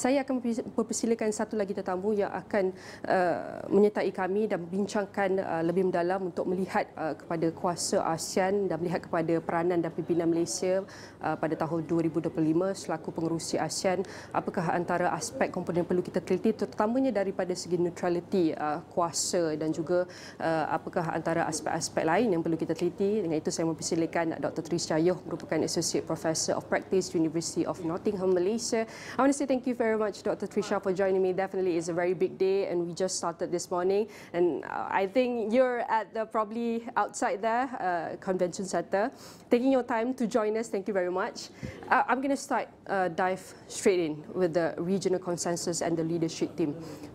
Saya akan mempersilakan satu lagi tetamu yang akan menyertai kami dan membincangkan lebih mendalam untuk melihat kepada kuasa ASEAN dan melihat kepada peranan dan pimpinan Malaysia pada tahun 2025 selaku pengerusi ASEAN. Apakah antara aspek komponen perlu kita teliti, terutamanya daripada segi neutraliti kuasa, dan juga apakah antara aspek-aspek lain yang perlu kita teliti. Dengan itu saya mempersilakan Dr. Trisha Yoh, merupakan Associate Professor of Practice, University of Nottingham, Malaysia. I want to say thank you very much, Dr. Trisha, for joining me. Definitely is a very big day, and we just started this morning. And I think you're at the probably outside there, convention center, taking your time to join us. Thank you very much. I'm going to dive straight in with the regional consensus and the leadership team.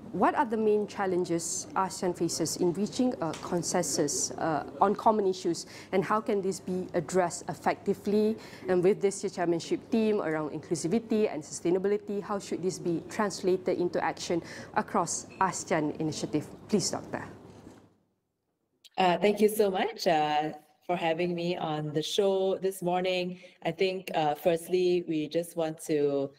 What are the main challenges ASEAN faces in reaching a consensus on common issues, and how can this be addressed effectively? And with this chairmanship team around inclusivity and sustainability, how should this be translated into action across ASEAN initiative? Please, Doctor. Thank you so much for having me on the show this morning. I think firstly, we just want to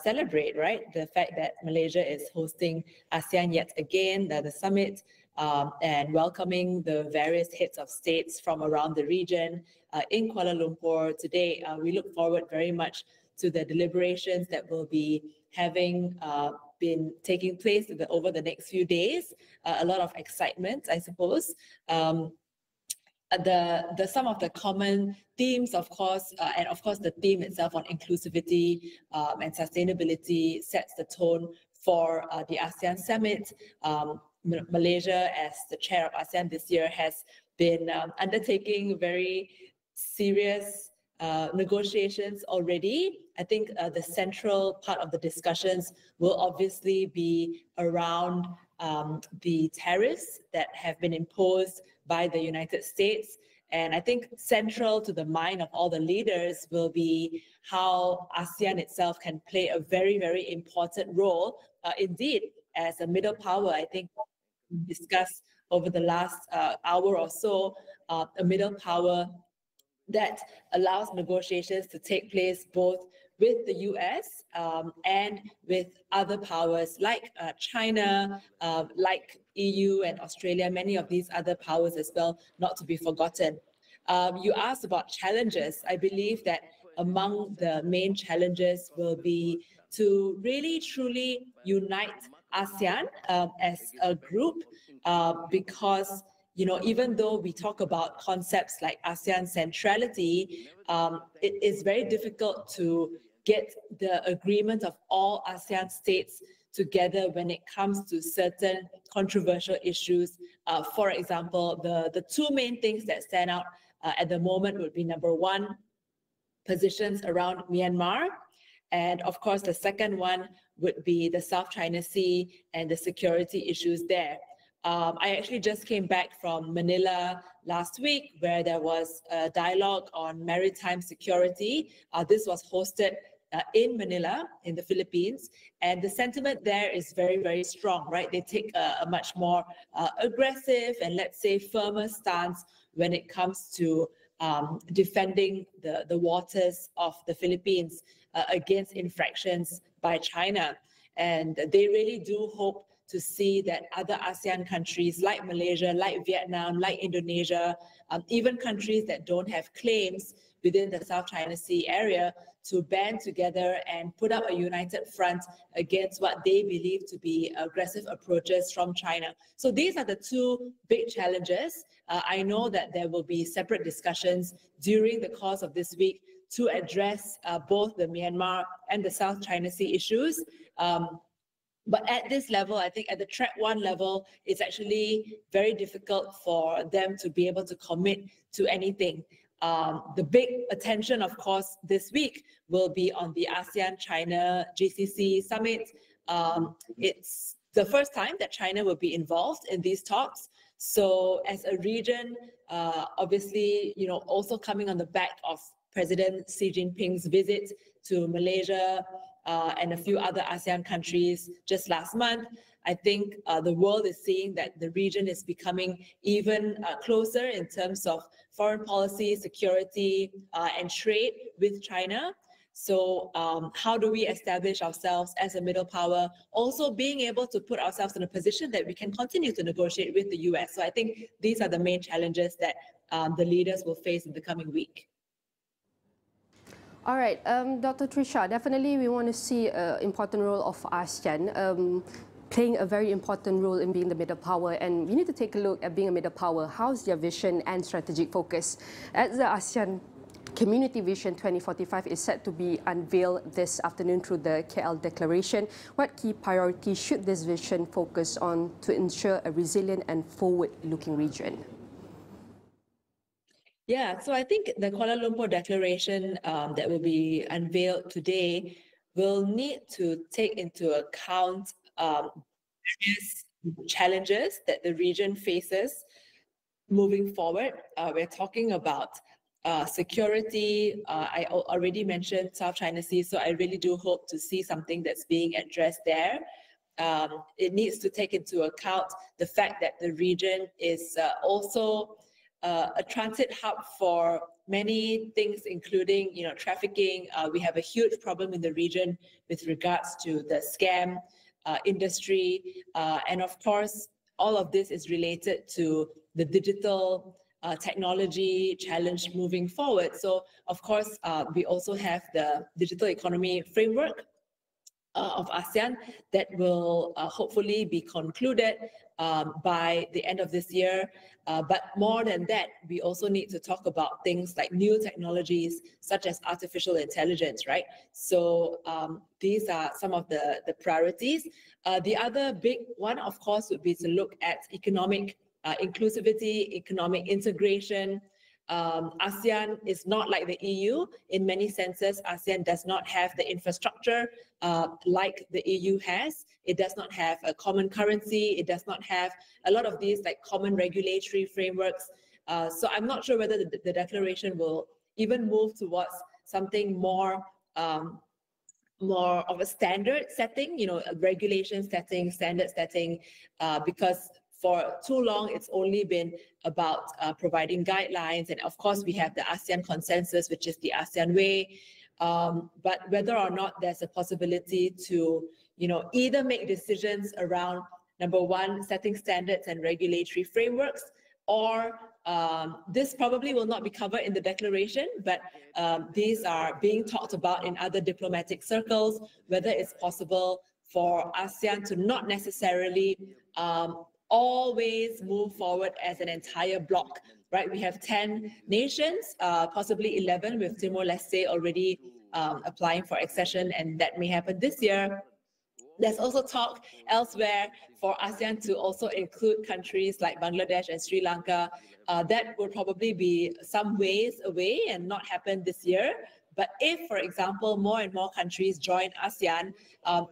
celebrate, right, the fact that Malaysia is hosting ASEAN yet again, the summit, and welcoming the various heads of states from around the region in Kuala Lumpur today. We look forward very much to the deliberations that will be been taking place over the next few days. A lot of excitement, I suppose. Some of the common themes, of course, and of course the theme itself on inclusivity and sustainability sets the tone for the ASEAN summit. Malaysia, as the chair of ASEAN this year, has been undertaking very serious negotiations already. I think the central part of the discussions will obviously be around the tariffs that have been imposed by the United States. And I think central to the mind of all the leaders will be how ASEAN itself can play a very, very important role. Indeed, as a middle power, I think we discussed over the last hour or so, a middle power that allows negotiations to take place both with the US and with other powers like China, like EU and Australia, many of these other powers as well, not to be forgotten. You asked about challenges. I believe that among the main challenges will be to really truly unite ASEAN as a group, because even though we talk about concepts like ASEAN centrality, it is very difficult to get the agreement of all ASEAN states together when it comes to certain controversial issues. For example, the two main things that stand out at the moment would be, number one, positions around Myanmar. And of course, the second one would be the South China Sea and the security issues there. I actually just came back from Manila last week, where there was a dialogue on maritime security. This was hosted in Manila, in the Philippines, and the sentiment there is very, very strong, right? They take a much more aggressive and, let's say, firmer stance when it comes to defending the waters of the Philippines against infractions by China. And they really do hope to see that other ASEAN countries like Malaysia, like Vietnam, like Indonesia, even countries that don't have claims within the South China Sea area, to band together and put up a united front against what they believe to be aggressive approaches from China. So these are the two big challenges. I know that there will be separate discussions during the course of this week to address both the Myanmar and the South China Sea issues. But at this level, I think at the track one level, it's actually very difficult for them to be able to commit to anything. The big attention, of course, this week will be on the ASEAN-China GCC summit. It's the first time that China will be involved in these talks. So as a region, obviously, also coming on the back of President Xi Jinping's visit to Malaysia and a few other ASEAN countries just last month, I think the world is seeing that the region is becoming even closer in terms of foreign policy, security, and trade with China. So how do we establish ourselves as a middle power? Also being able to put ourselves in a position that we can continue to negotiate with the US. So I think these are the main challenges that the leaders will face in the coming week. All right, Dr. Trisha, definitely we want to see an important role of ASEAN playing a very important role in being the middle power, and we need to take a look at being a middle power. How's their vision and strategic focus? As the ASEAN Community Vision 2045 is set to be unveiled this afternoon through the KL Declaration. What key priorities should this vision focus on to ensure a resilient and forward-looking region? Yeah, so I think the Kuala Lumpur Declaration that will be unveiled today will need to take into account various challenges that the region faces moving forward. We're talking about security. I already mentioned South China Sea, so I really do hope to see something that's being addressed there. It needs to take into account the fact that the region is also a transit hub for many things, including, trafficking. We have a huge problem in the region with regards to the scam industry. And of course, all of this is related to the digital technology challenge moving forward. So, of course, we also have the digital economy framework of ASEAN that will hopefully be concluded by the end of this year. But more than that, we also need to talk about things like new technologies such as artificial intelligence, right? So these are some of the priorities. The other big one, of course, would be to look at economic inclusivity, economic integration. ASEAN is not like the EU. In many senses, ASEAN does not have the infrastructure like the EU has. It does not have a common currency. It does not have a lot of these like common regulatory frameworks. So I'm not sure whether the declaration will even move towards something more of a standard setting, a regulation setting, standard setting, because for too long, it's only been about providing guidelines. And of course, we have the ASEAN consensus, which is the ASEAN way. But whether or not there's a possibility to, either make decisions around, number one, setting standards and regulatory frameworks, or this probably will not be covered in the declaration, but these are being talked about in other diplomatic circles, whether it's possible for ASEAN to not necessarily always move forward as an entire bloc, right? We have 10 nations, possibly 11 with Timor-Leste already applying for accession, and that may happen this year. There's also talk elsewhere for ASEAN to also include countries like Bangladesh and Sri Lanka. That will probably be some ways away and not happen this year. But if, for example, more and more countries join ASEAN,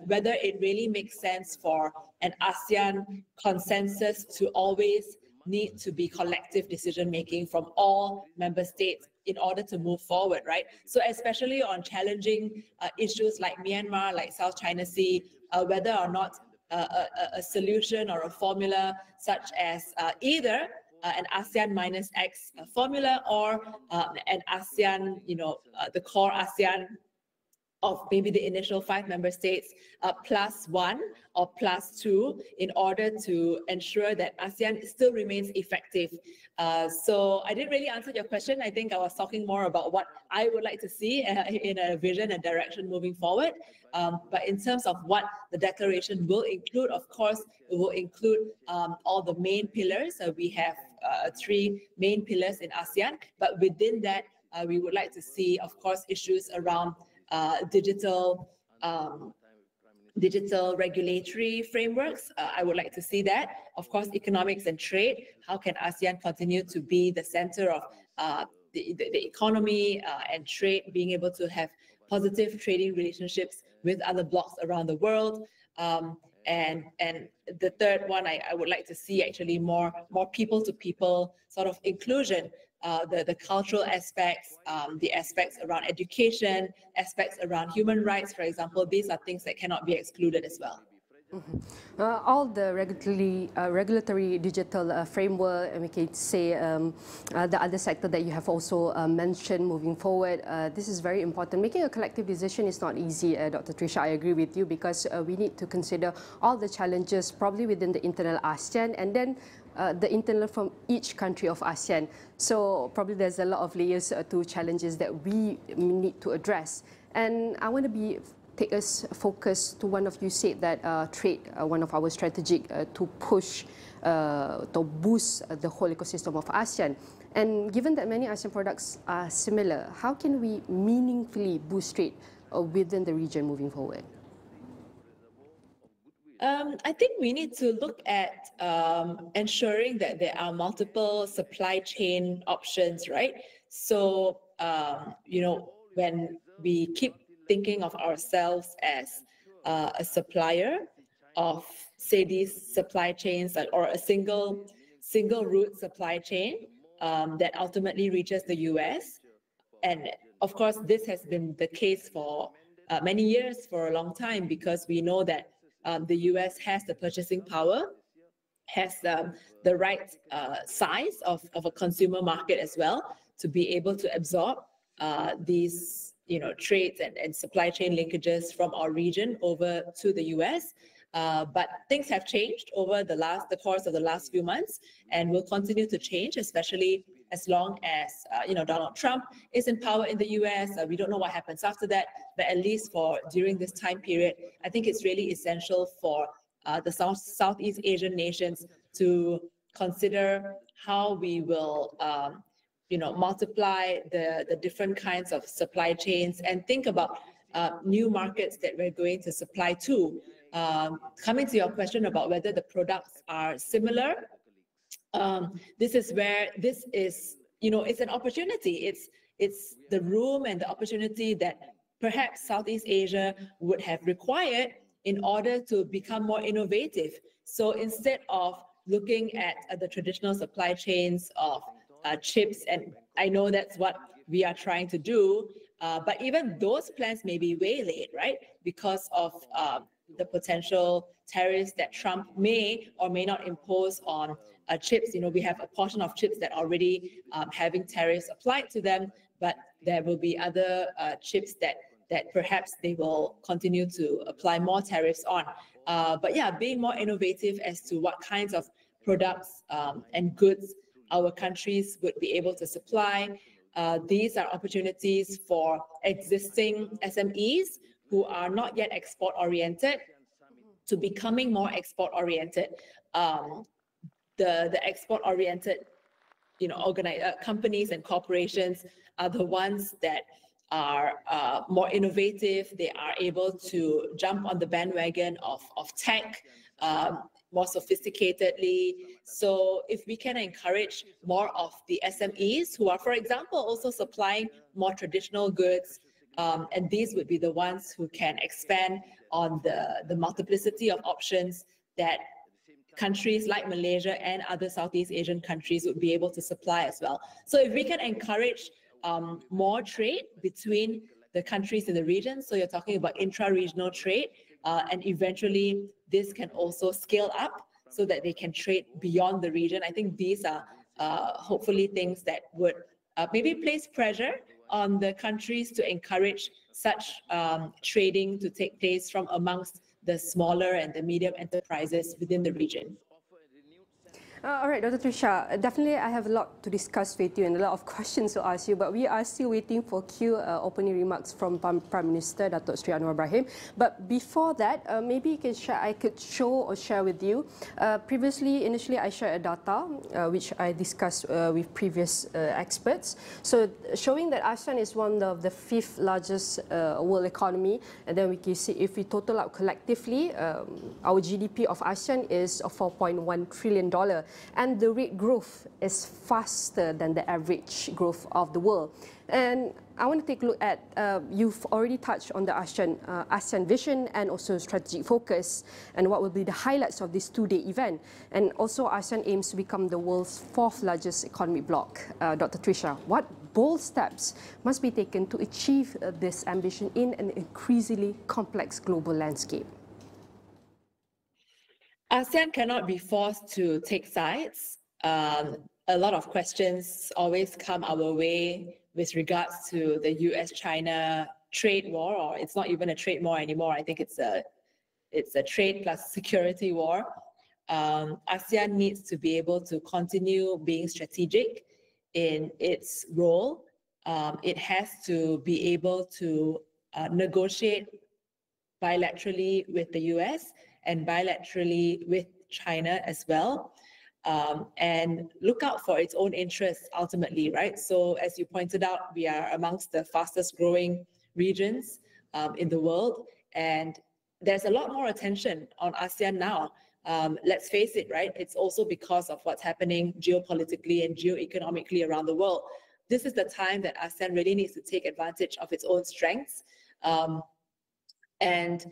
whether it really makes sense for an ASEAN consensus to always need to be collective decision-making from all member states in order to move forward, right? So especially on challenging issues like Myanmar, like South China Sea, whether or not a solution or a formula such as either an ASEAN minus X formula or an ASEAN, the core ASEAN of maybe the initial 5 member states +1 or +2 in order to ensure that ASEAN still remains effective. So I didn't really answer your question. I think I was talking more about what I would like to see in a vision and direction moving forward. But in terms of what the declaration will include, of course, it will include all the main pillars. We have 3 main pillars in ASEAN, but within that, we would like to see, of course, issues around digital regulatory frameworks. I would like to see that. Of course, economics and trade. How can ASEAN continue to be the center of the economy and trade, being able to have positive trading relationships with other blocs around the world? And the third one, I would like to see actually more people-to-people sort of inclusion. The cultural aspects, the aspects around education, aspects around human rights, for example, these are things that cannot be excluded as well. All the regulatory digital framework, and we can say the other sector that you have also mentioned moving forward, this is very important. Making a collective decision is not easy, Dr. Trisha, I agree with you, because we need to consider all the challenges probably within the internal ASEAN and then the internal from each country of ASEAN. So probably there's a lot of layers to challenges that we need to address. And I want to take us focus to one of you said that trade, one of our strategic to push, to boost the whole ecosystem of ASEAN. And given that many ASEAN products are similar, how can we meaningfully boost trade within the region moving forward? I think we need to look at ensuring that there are multiple supply chain options, right? So, when we keep thinking of ourselves as a supplier of, say, these supply chains, or a single route supply chain that ultimately reaches the US. And of course, this has been the case for many years, for a long time, because we know that the US has the purchasing power, has the right size of a consumer market as well to be able to absorb these trades and supply chain linkages from our region over to the US. But things have changed over the course of the last few months, and will continue to change, especially as long as Donald Trump is in power in the US. We don't know what happens after that, but at least for during this time period, I think it's really essential for the Southeast Asian nations to consider how we will multiply the different kinds of supply chains and think about new markets that we're going to supply to. Coming to your question about whether the products are similar, this is where this is, it's an opportunity. It's the room and the opportunity that perhaps Southeast Asia would have required in order to become more innovative. So instead of looking at the traditional supply chains of chips, and I know that's what we are trying to do, but even those plans may be waylaid, right? Because of the potential tariffs that Trump may or may not impose on chips. We have a portion of chips that are already having tariffs applied to them, but there will be other chips that perhaps they will continue to apply more tariffs on. But yeah, being more innovative as to what kinds of products and goods our countries would be able to supply. These are opportunities for existing SMEs who are not yet export-oriented to becoming more export-oriented. The export-oriented, companies and corporations are the ones that are more innovative. They are able to jump on the bandwagon of tech more sophisticatedly. So if we can encourage more of the SMEs who are, for example, also supplying more traditional goods, and these would be the ones who can expand on the multiplicity of options that countries like Malaysia and other Southeast Asian countries would be able to supply as well. So if we can encourage more trade between the countries in the region, so you're talking about intra-regional trade, and eventually this can also scale up so that they can trade beyond the region. I think these are hopefully things that would maybe place pressure on the countries to encourage such trading to take place from amongst the smaller and the medium enterprises within the region. All right, Dr. Trisha, definitely I have a lot to discuss with you and a lot of questions to ask you, but we are still waiting for opening remarks from Prime Minister Datuk Seri Anwar Ibrahim. But before that, maybe you can share, I could show or share with you. Initially I shared a data which I discussed with previous experts. So showing that ASEAN is one of the 5th largest world economy, and then we can see if we total up collectively, our GDP of ASEAN is $4.1 trillion. And the rate growth is faster than the average growth of the world. And I want to take a look at, you've already touched on the ASEAN vision and also strategic focus and what will be the highlights of this two-day event. And also ASEAN aims to become the world's 4th largest economic bloc. Dr. Trisha, what bold steps must be taken to achieve this ambition in an increasingly complex global landscape? ASEAN cannot be forced to take sides. A lot of questions always come our way with regards to the US-China trade war, or it's not even a trade war anymore. I think it's a trade plus security war. ASEAN needs to be able to continue being strategic in its role. It has to be able to negotiate bilaterally with the US and bilaterally with China as well, and look out for its own interests ultimately, right? So as you pointed out, we are amongst the fastest growing regions in the world, and there's a lot more attention on ASEAN now. Let's face it, right? It's also because of what's happening geopolitically and geoeconomically around the world. This is the time that ASEAN really needs to take advantage of its own strengths. And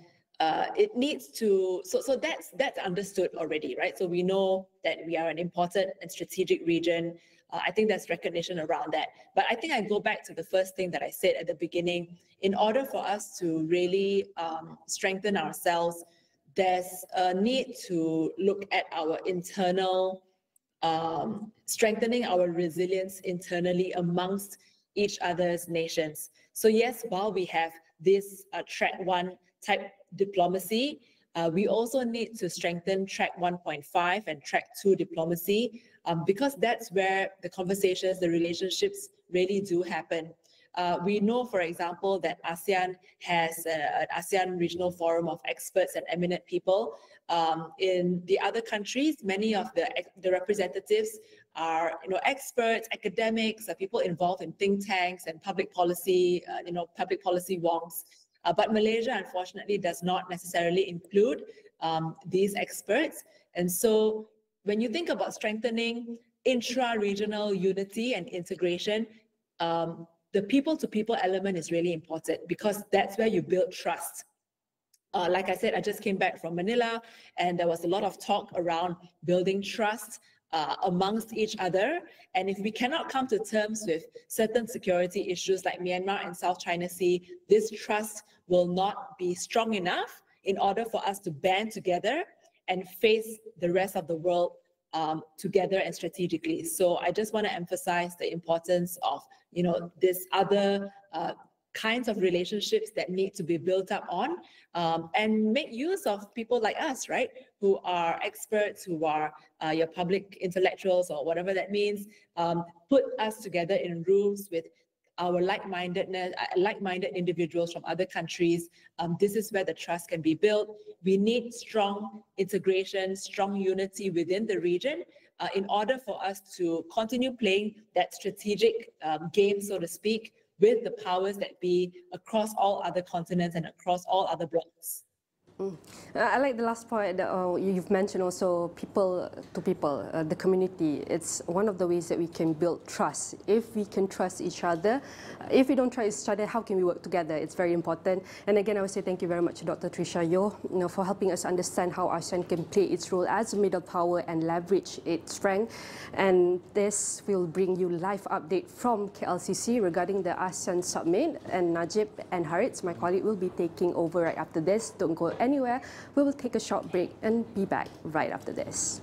it needs to, so that's understood already, right? So we know that we are an important and strategic region. I think there's recognition around that. But I think I go back to the first thing that I said at the beginning. In order for us to really strengthen ourselves, there's a need to look at our internal, strengthening our resilience internally amongst each other's nations. So yes, while we have this track 1 type diplomacy, we also need to strengthen track 1.5 and track 2 diplomacy, because that's where the conversations, the relationships really do happen. We know, for example, that ASEAN has an ASEAN Regional Forum of experts and eminent people. In the other countries, many of the representatives are, experts, academics, people involved in think tanks and public policy, public policy wonks. But Malaysia, unfortunately, does not necessarily include these experts. And so when you think about strengthening intra-regional unity and integration, the people-to-people element is really important, because that's where you build trust. Like I said, I just came back from Manila, and there was a lot of talk around building trust amongst each other. And if we cannot come to terms with certain security issues like Myanmar and South China Sea, this trust will not be strong enough in order for us to band together and face the rest of the world together and strategically. So I just want to emphasize the importance of, this other kinds of relationships that need to be built up on, and make use of people like us, right? Who are experts, who are your public intellectuals or whatever that means. Put us together in rooms with our like-minded individuals from other countries. This is where the trust can be built. We need strong integration, strong unity within the region in order for us to continue playing that strategic game, so to speak, with the powers that be across all other continents and across all other blocks. I like the last point that you've mentioned also, people to people, the community. It's one of the ways that we can build trust. If we can trust each other, if we don't trust each other, how can we work together? It's very important. And again, I would say thank you very much to Dr. Trisha Yeo, for helping us understand how ASEAN can play its role as a middle power and leverage its strength. And this will bring you live update from KLCC regarding the ASEAN Summit. And Najib and Haritz, my colleague, will be taking over right after this. Don't go anywhere. We will take a short break and be back right after this.